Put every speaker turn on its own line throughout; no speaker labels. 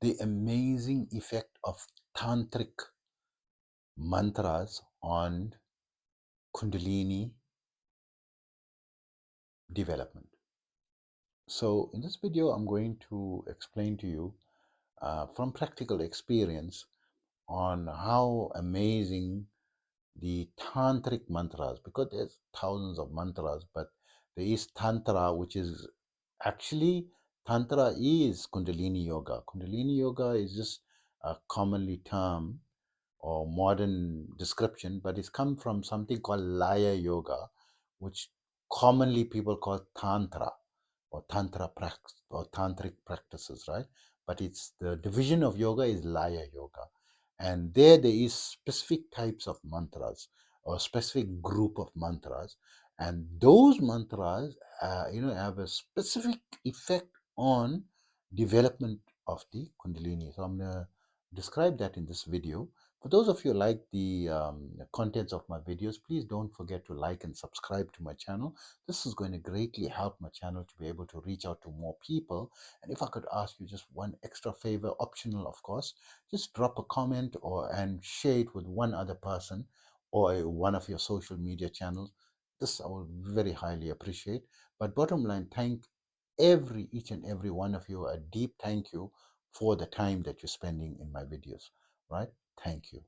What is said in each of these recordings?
the amazing effect of tantric mantras on kundalini development. So in this video, I'm going to explain to you from practical experience on how amazing the tantric mantras, because there's thousands of mantras, but there is tantra, which is actually, tantra is kundalini yoga. Kundalini yoga is just a commonly termed or modern description, but it's come from something called laya yoga, which commonly people call tantra or tantra practice or tantric practices, right? But it's the division of yoga is laya yoga, and there is specific types of mantras or specific group of mantras, and those mantras, have a specific effect on development of the kundalini. So I'm gonna describe that in this video. For those of you who like the contents of my videos, please don't forget to like and subscribe to my channel. This is going to greatly help my channel to be able to reach out to more people. And if I could ask you just one extra favor, optional of course, just drop a comment and share it with one other person or one of your social media channels. This I will very highly appreciate. But bottom line, thank each and every one of you a deep thank you for the time that you're spending in my videos, right? Thank you.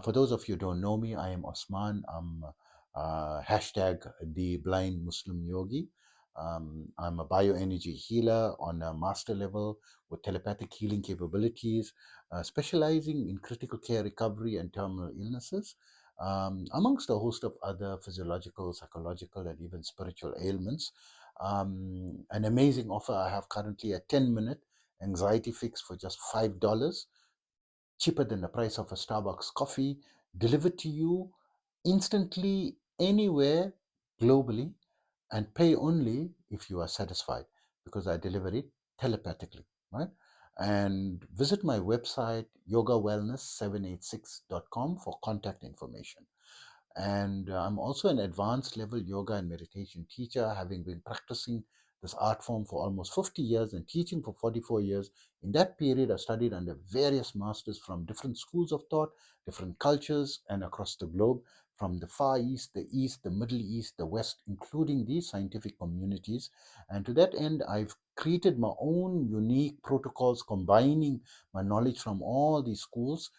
For those of you who don't know me, I am Osman. I'm hashtag the blind Muslim yogi. I'm a bioenergy healer on a master level with telepathic healing capabilities, specializing in critical care recovery and terminal illnesses, amongst a host of other physiological, psychological, and even spiritual ailments. An amazing offer I have currently, a 10-minute anxiety fix for just $5, cheaper than the price of a Starbucks coffee, delivered to you instantly anywhere globally, and pay only if you are satisfied, because I deliver it telepathically, right? And visit my website yogawellness786.com for contact information. And I'm also an advanced level yoga and meditation teacher, having been practicing this art form for almost 50 years and teaching for 44 years. In that period, I studied under various masters from different schools of thought, different cultures, and across the globe, from the Far East, the Middle East, the West, including these scientific communities. And to that end, I've created my own unique protocols combining my knowledge from all these schools,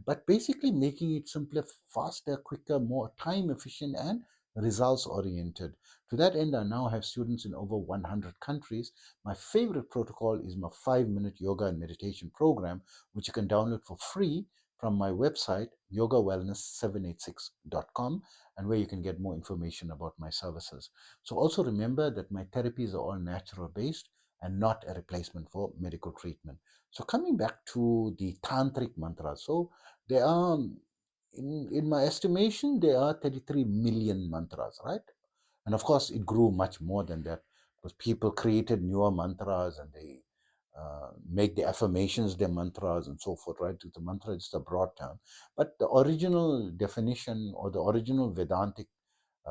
but basically making it simpler, faster, quicker, more time efficient, and results oriented. To that end, I now have students in over 100 countries. My favorite protocol is my 5-minute yoga and meditation program, which you can download for free from my website yogawellness786.com, and where you can get more information about my services. So also remember that my therapies are all natural based and not a replacement for medical treatment. So coming back to the tantric mantras, so there are, in my estimation, there are 33 million mantras, right? And of course, it grew much more than that, because people created newer mantras and they make the affirmations their mantras and so forth, right? The mantra is a broad term. But the original definition or the original Vedantic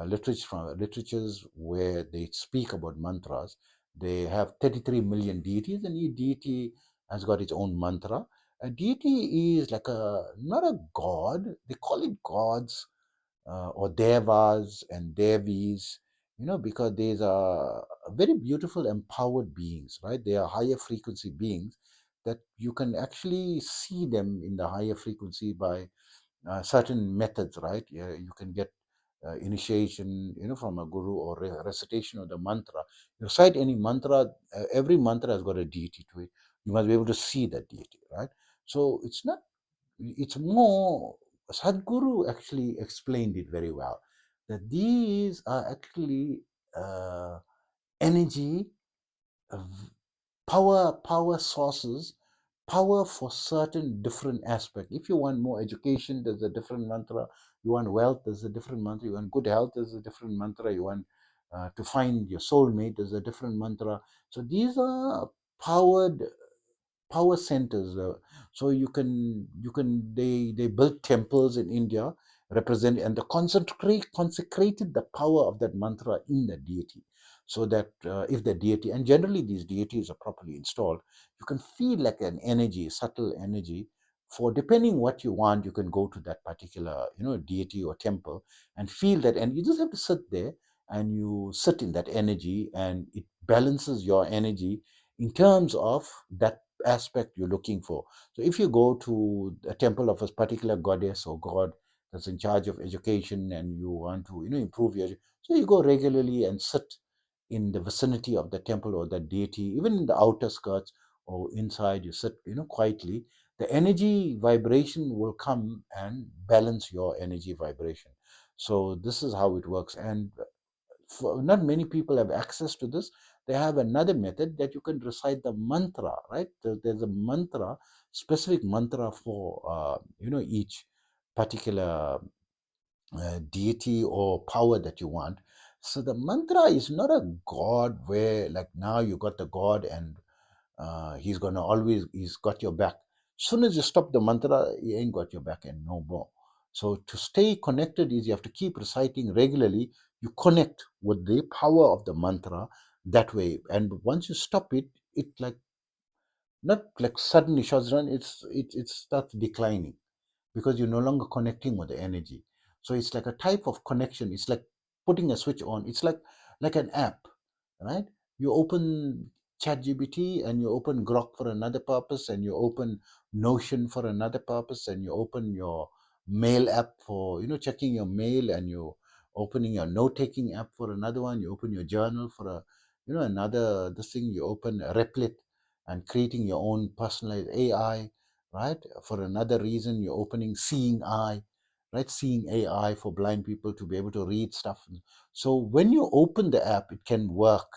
literatures where they speak about mantras, they have 33 million deities, and each deity has got its own mantra. A deity is like not a god, they call it gods, or devas and devis, because these are very beautiful, empowered beings, right? They are higher frequency beings that you can actually see them in the higher frequency by certain methods, right? You can get initiation, from a guru, or recitation of the mantra. You recite any mantra, every mantra has got a deity to it. You must be able to see that deity, right? So it's more, Sadhguru actually explained it very well, that these are actually uh, energy, uh, power sources, power for certain different aspect. If you want more education, there's a different mantra. You want wealth, there's a different mantra. You want good health, there's a different mantra. You want to find your soulmate, there's a different mantra. So these are power centers. So they built temples in India, represent, and the consecrated the power of that mantra in the deity. so that if the deity, and generally these deities are properly installed, you can feel like an energy, subtle energy. For depending what you want, you can go to that particular deity or temple and feel that, and you just have to sit there and you sit in that energy, and it balances your energy in terms of that aspect you're looking for. So if you go to a temple of a particular goddess or god that's in charge of education, and you want to improve your, so you go regularly and sit in the vicinity of the temple or the deity, even in the outer skirts or inside, you sit quietly. The energy vibration will come and balance your energy vibration. So this is how it works. And not many people have access to this. They have another method that you can recite the mantra, right? There's a mantra, specific mantra for each particular deity or power that you want. So the mantra is not a god where, like, now you got the god and he's gonna always, he's got your back. Soon as you stop the mantra, he ain't got your back and no more. So to stay connected is, you have to keep reciting regularly. You connect with the power of the mantra that way, and once you stop it, it like, not like suddenly shots run. It starts declining because you're no longer connecting with the energy. So it's like a type of connection. It's like putting a switch on. It's like an app, right? You open ChatGPT and you open Grok for another purpose, and you open Notion for another purpose, and you open your mail app for checking your mail, and you opening your note taking app for another one. You open your journal for a another this thing. You open a Replit and creating your own personalized AI, right? For another reason, you're opening Seeing Eye, right? Seeing AI for blind people to be able to read stuff. So when you open the app, it can work.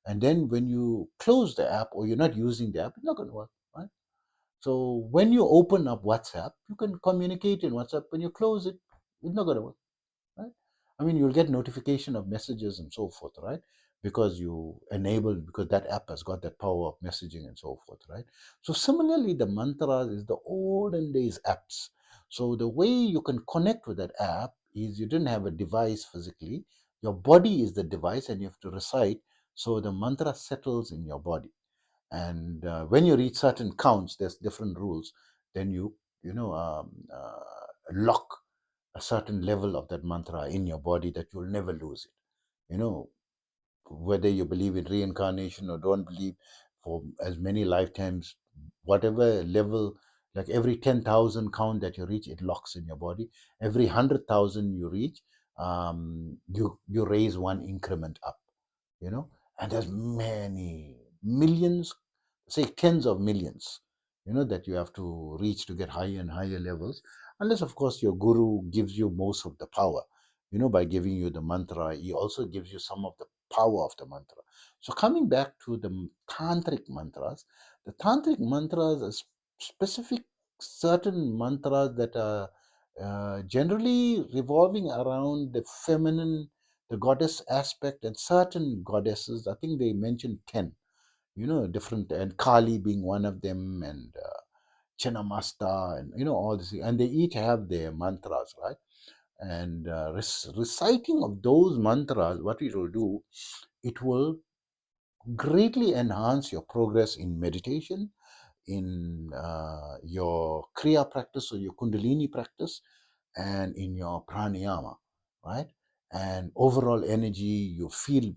And then when you close the app or you're not using the app, it's not going to work, right? So when you open up WhatsApp, you can communicate in WhatsApp. When you close it, it's not going to work, right? I mean, you'll get notification of messages and so forth, right? Because you enable, because that app has got that power of messaging and so forth, right? So similarly, the mantras is the olden days apps. So the way you can connect with that app is, you didn't have a device physically. Your body is the device, and you have to recite. So the mantra settles in your body, and when you reach certain counts, there's different rules. Then you lock a certain level of that mantra in your body, that you'll never lose it. Whether you believe in reincarnation or don't believe, for as many lifetimes, whatever level, like every 10,000 count that you reach, it locks in your body. Every 100,000 you reach, you raise one increment up, you know and there's many millions, say tens of millions, that you have to reach to get higher and higher levels, unless of course your guru gives you most of the power. By giving you the mantra, he also gives you some of the power of the mantra. So coming back to the tantric mantras, the tantric mantras are specific, certain mantras that are generally revolving around the feminine, the goddess aspect, and certain goddesses. I think they mentioned 10, different, and Kali being one of them, and Chinamasta, and all this. And they each have their mantras, right? And reciting of those mantras, what it will do, it will greatly enhance your progress in meditation, in your Kriya practice or your Kundalini practice, and in your pranayama, right? And overall energy, you feel,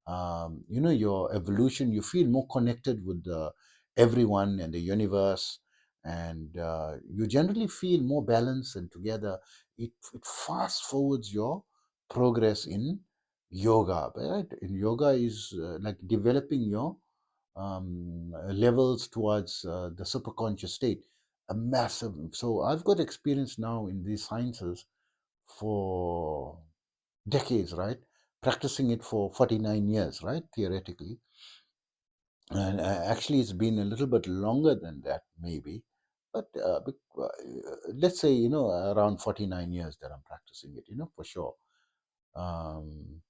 your evolution, you feel more connected with everyone and the universe, and you generally feel more balanced and together. It fast forwards your progress in yoga, right? In yoga is like developing your levels towards the superconscious state, a massive. So I've got experience now in these sciences for decades, right? Practicing it for 49 years, right? Theoretically. And actually, it's been a little bit longer than that, maybe. But let's say, around 49 years that I'm practicing it, for sure. Um,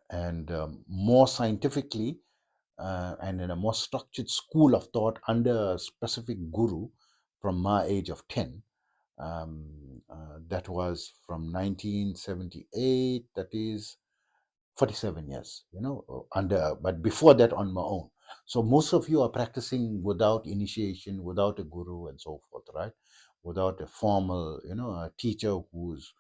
and more scientifically, and in a more structured school of thought under a specific guru from my age of 10. That was from 1978, that is 47 years, but before that on my own. So most of you are practicing without initiation, without a guru and so forth, right? Without a formal, a teacher who's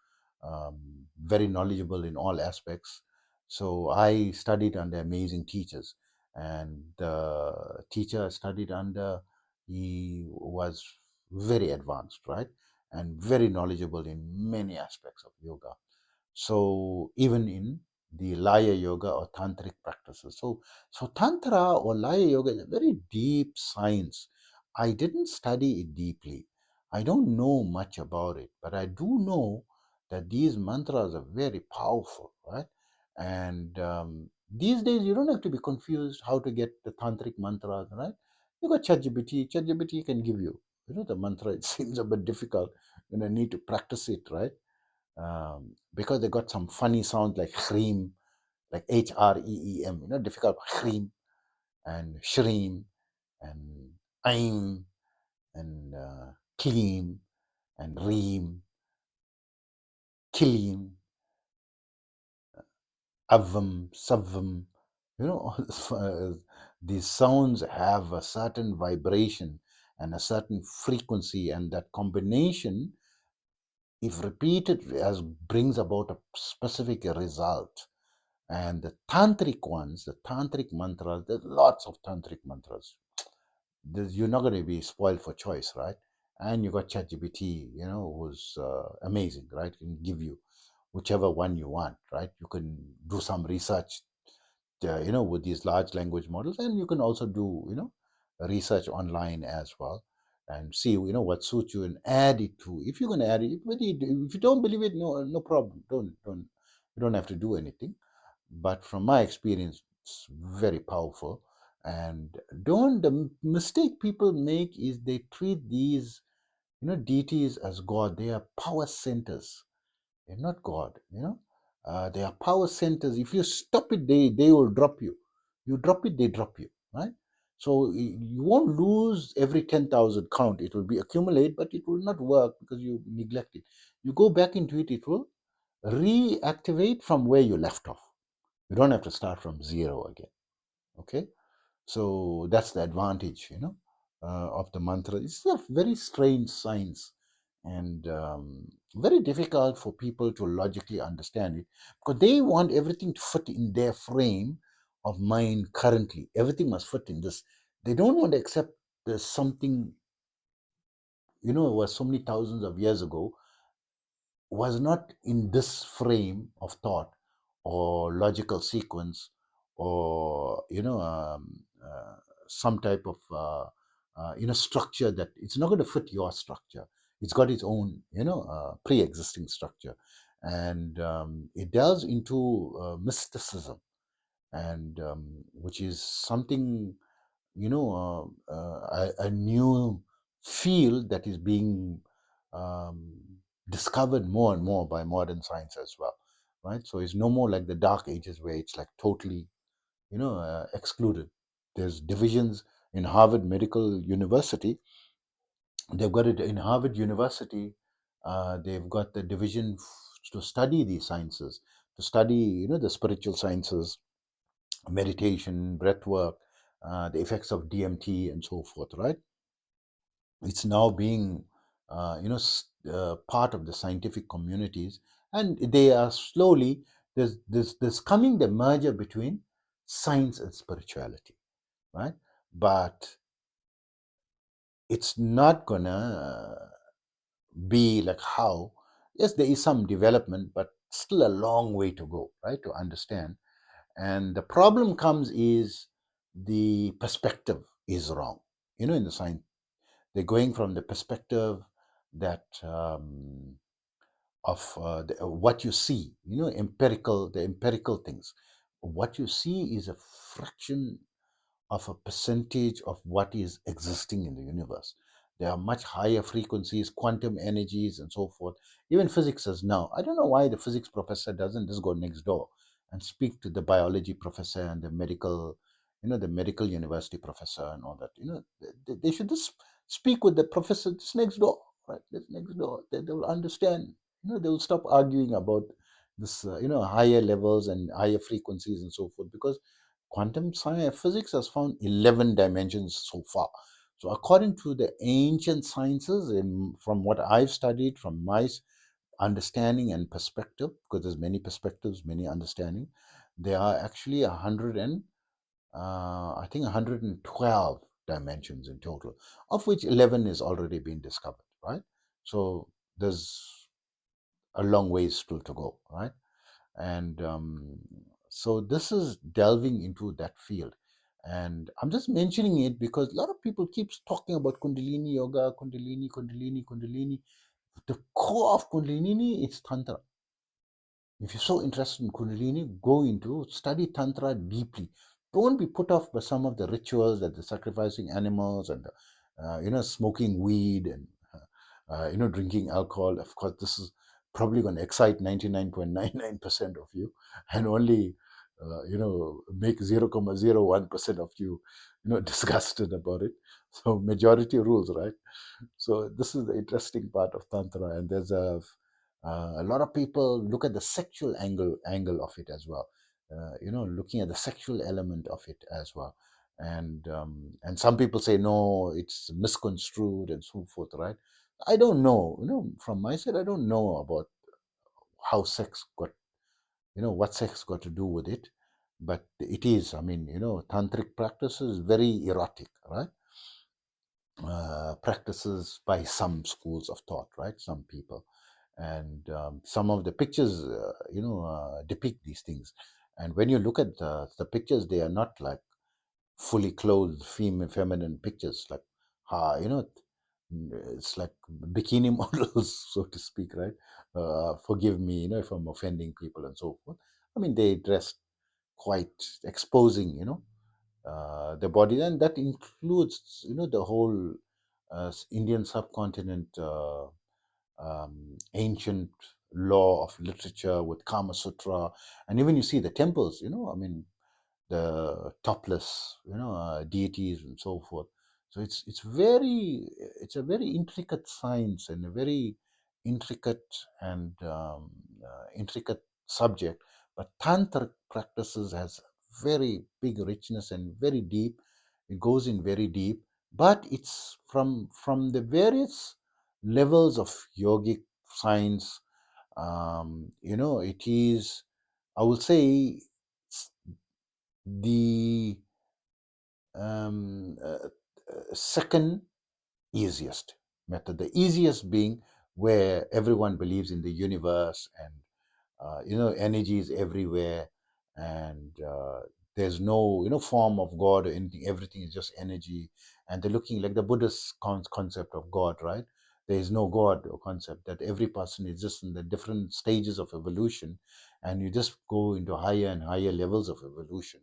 very knowledgeable in all aspects. So I studied under amazing teachers, and the teacher I studied under, he was very advanced, right? And very knowledgeable in many aspects of yoga. So even in the Laya Yoga or Tantric practices. So Tantra or Laya Yoga is a very deep science. I didn't study it deeply. I don't know much about it, but I do know that these mantras are very powerful, right? And these days, you don't have to be confused how to get the tantric mantras, right? You got ChatGPT. ChatGPT can give you, the mantra. It seems a bit difficult. Need to practice it, right? Because they got some funny sounds like Hreem, like Hreem, difficult Hreem and Shreem and Aim and Clean and Reem, Kilim, Avam, Savam. These sounds have a certain vibration and a certain frequency, and that combination, if repeated, as brings about a specific result. And the tantric ones, the tantric mantras, there's lots of tantric mantras. You're not going to be spoiled for choice, right? And you got ChatGPT, who's amazing, right? Can give you whichever one you want, right? You can do some research, with these large language models, and you can also do, research online as well, and see, what suits you and add it to. If you're going to add it, if you don't believe it, no problem. Don't you don't have to do anything. But from my experience, it's very powerful. And don't the mistake people make is they treat these, deities as God. They are power centers. They're not God. They are power centers. If you stop it, they will drop you. You drop it, they drop you. Right. So you won't lose every 10,000 count. It will be accumulate, but it will not work because you neglect it. You go back into it, it will reactivate from where you left off. You don't have to start from zero again. Okay, so that's the advantage, of the mantra. It's a very strange science, and very difficult for people to logically understand it, because they want everything to fit in their frame of mind currently. Everything must fit in this. They don't want to accept there's something, it was so many thousands of years ago, was not in this frame of thought or logical sequence, or some type of structure that it's not going to fit your structure. It's got its own pre-existing structure, and it delves into mysticism, and which is something, a new field that is being um, discovered more and more by modern science as well, right? So it's no more like the dark ages where it's like totally, excluded. There's divisions in Harvard Medical University. They've got it in Harvard University. They've got the division to study these sciences, to study, the spiritual sciences, meditation, breath work, the effects of DMT, and so forth, right? It's now being, part of the scientific communities, and they are slowly, there's coming the merger between science and spirituality, right? But it's not gonna be like how, yes, there is some development, but still a long way to go, right, to understand. And the problem comes is the perspective is wrong. In the science, they're going from the perspective that of what you see, the empirical things. What you see is a fraction of a percentage of what is existing in the universe. There are much higher frequencies, quantum energies, and so forth. Even physics says now. I don't know why the physics professor doesn't just go next door and speak to the biology professor and the medical university professor and all that. They should just speak with the professor just next door, right? Just next door. They will understand. They will stop arguing about this higher levels and higher frequencies and so forth, because quantum science physics has found 11 dimensions so far. So according to the ancient sciences, from what I've studied, from my understanding and perspective, because there's many perspectives, many understanding, there are actually 100 and I think 112 dimensions in total, of which 11 is already been discovered, right? So there's a long ways still to go, right? And so this is delving into that field. And I'm just mentioning it because a lot of people keeps talking about Kundalini yoga, Kundalini, Kundalini, Kundalini. The core of Kundalini is Tantra. If you're so interested in Kundalini, go into study Tantra deeply. Don't be put off by some of the rituals, that the sacrificing animals and smoking weed and drinking alcohol. Of course, this is probably going to excite 99.99% of you, and only make 0.01% of you disgusted about it. So majority rules, right? So this is the interesting part of Tantra, and there's a lot of people look at the sexual angle of it as well. Looking at the sexual element of it as well, and some people say no, it's misconstrued and so forth, right? I don't know. From my side, I don't know about how sex got, what sex got to do with it, but it is. I mean, tantric practice is very erotic, right? Practices by some schools of thought, right? Some people, and some of the pictures, depict these things. And when you look at the pictures, they are not like fully clothed feminine pictures, like, it's like bikini models, so to speak, right? Forgive me, if I'm offending people and so forth. I mean, they dress quite exposing, the body, and that includes, the whole Indian subcontinent, ancient law of literature with Kama Sutra, and even you see the temples, I mean, the topless, deities and so forth. So it's a very intricate science and a very intricate and intricate subject. But tantric practices has very big richness and very deep. It goes in very deep, but it's from the various levels of yogic science. It is, I will say, the second easiest method. The easiest being where everyone believes in the universe, and energy is everywhere, and there's no form of God or anything. Everything is just energy, and they're looking like the Buddhist concept of God, right? There is no God or concept, that every person is just in the different stages of evolution, and you just go into higher and higher levels of evolution,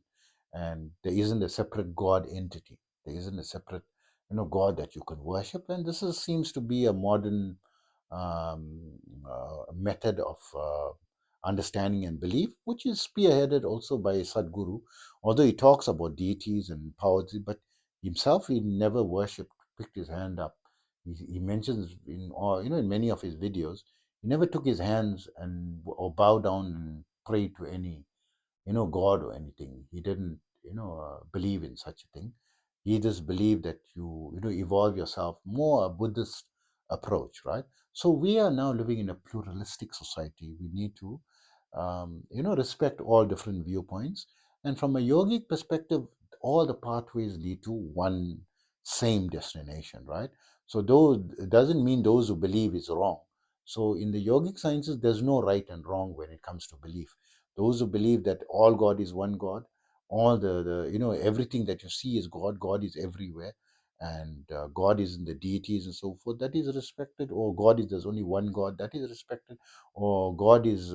and there isn't a separate God entity. There isn't a separate God that you can worship. And this seems to be a modern um, method of understanding and belief, which is spearheaded also by Sadhguru. Although he talks about deities and powers, but himself he never worshipped, picked his hand up. He mentions in many of his videos, he never took his hands and or bow down and pray to any God or anything. He didn't believe in such a thing. He just believed that you evolve yourself, more a Buddhist approach, right? So we are now living in a pluralistic society. We need to respect all different viewpoints, and from a yogic perspective, all the pathways lead to one same destination, right? So though it doesn't mean those who believe is wrong. So in the yogic sciences, there's no right and wrong when it comes to belief. Those who believe that all God is one God, all the everything that you see is God. God is everywhere, and God is in the deities and so forth. That is respected. Or God is there's only one God. That is respected. Or God is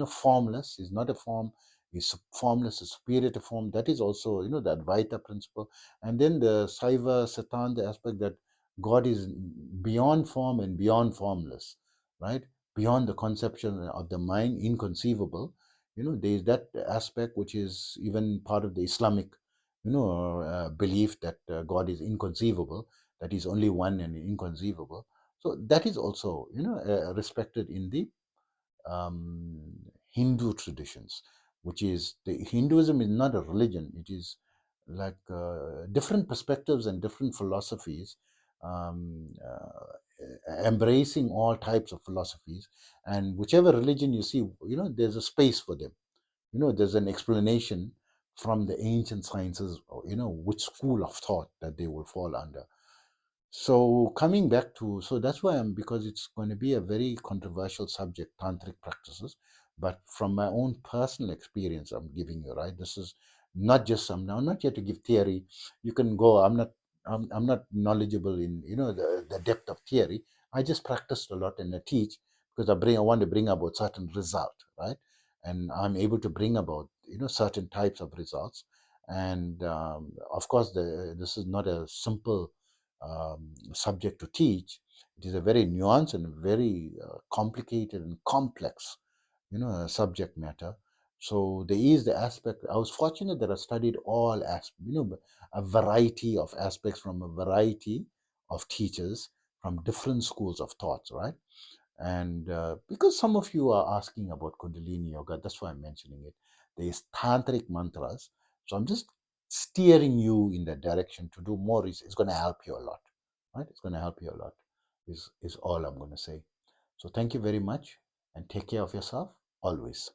formless. Is not a form. Is formless. Is superior to form. That is also the Advaita principle. And then the Saiva Satan, the aspect that God is beyond form and beyond formless, right? Beyond the conception of the mind, inconceivable. There is that aspect which is even part of the Islamic belief, that God is inconceivable, that is only one and inconceivable. So that is also respected in the um, Hindu traditions, which is the Hinduism is not a religion. It is like different perspectives and different philosophies, embracing all types of philosophies. And whichever religion you see, there's a space for them. There's an explanation from the ancient sciences, which school of thought that they will fall under. So coming back to, so that's why because it's going to be a very controversial subject, tantric practices. But from my own personal experience, I'm giving you, right. This is not just I'm not here to give theory. You can go. I'm not knowledgeable in the depth of theory. I just practiced a lot and I teach because I want to bring about certain result, right, and I'm able to bring about certain types of results. And of course, this is not a simple subject to teach. It is a very nuanced and very complicated and complex, subject matter. So there is the aspect. I was fortunate that I studied all aspects, a variety of aspects from a variety of teachers from different schools of thoughts, right? And because some of you are asking about Kundalini Yoga, that's why I'm mentioning it. There is tantric mantras. So I'm just steering you in that direction to do more. It's going to help you a lot, right? It's going to help you a lot, is all I'm going to say. So thank you very much and take care of yourself always.